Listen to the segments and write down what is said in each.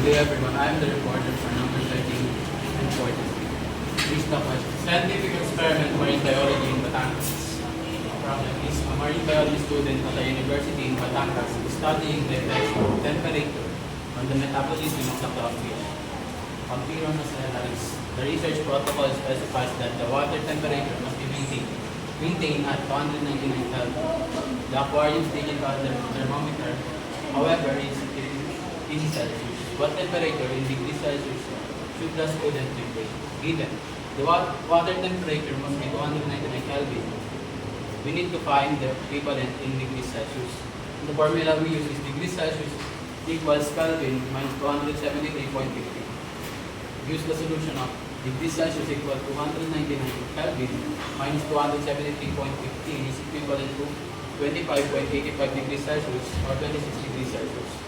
day everyone. I am the reporter for number 13 and 14. Please the question. Scientific experiment marine biology in Batangas. Problem is a marine biology student at a university in Batangas is studying the effects of temperature on the metabolism of the clownfish. On Piron Cellaris, the research protocol specifies that the water temperature must be maintained at 299 Kelvin. The aquarium staging thermometer, however, is in Celsius. What temperature in degrees Celsius should the student maintain? Given the water temperature must be 299 Kelvin, we need to find the equivalent in degrees Celsius. The formula we use is degrees Celsius equals Kelvin minus 273.50. Use the solution of degrees Celsius equal to 299 Kelvin minus 273.15 is equivalent to 25.85 degrees Celsius or 26 degrees Celsius.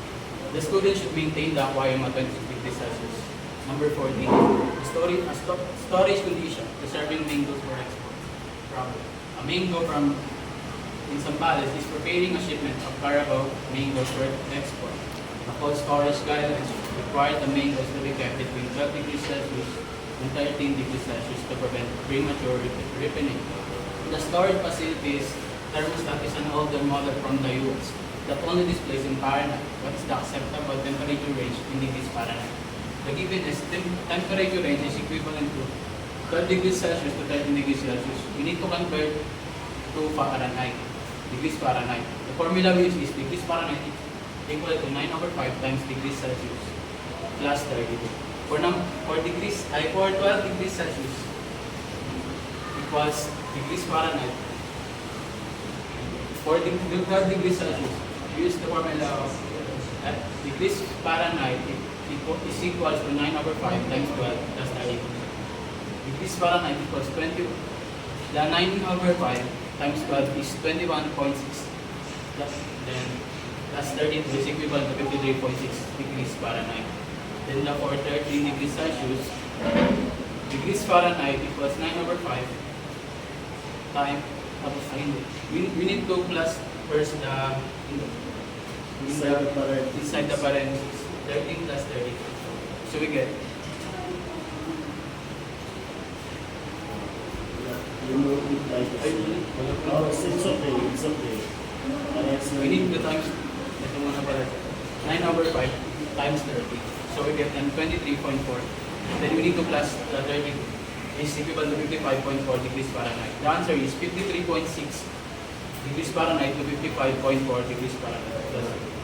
The student should maintain the aquarium at 26 degrees Celsius. Number 14. Storage condition. Preserving mangoes for export. Problem. A mango from in Zambales is preparing a shipment of Carabao mangoes for export. The cold storage guidelines require the mangoes to be kept between 12 degrees Celsius and 13 degrees Celsius to prevent premature ripening. The storage facilities thermostat is an older model from the US that only displays in Fahrenheit. What is the acceptable temperature range in degrees Fahrenheit? The given is temperature range is equivalent to 12 degrees Celsius to 13 degrees Celsius. We need to convert to Fahrenheit, degrees Fahrenheit. The formula we use is degrees Fahrenheit equal to 9/5 times degrees Celsius plus 32. For 12 degrees Celsius equals degrees Fahrenheit. For 12 degrees Celsius, use the formula of degrees Fahrenheit is equals to 9/5 times 12 plus 32. Degrees Fahrenheit equals 20. The 9/5 times 12 is 21.6. Then plus 32 is equivalent to 53.6 degrees Fahrenheit. Then for 13 degrees Celsius, degrees Fahrenheit equals 9/5 times. We need to plus first inside the parentheses 13 plus 30. So we get It's okay. we need the times. Ito muna pala. 9/5 times 30. So we get 23.4. Then we need to plus the 30 is equal to 55.4 degrees Fahrenheit. The answer is 53.6 degrees Fahrenheit to 55.4 degrees Fahrenheit.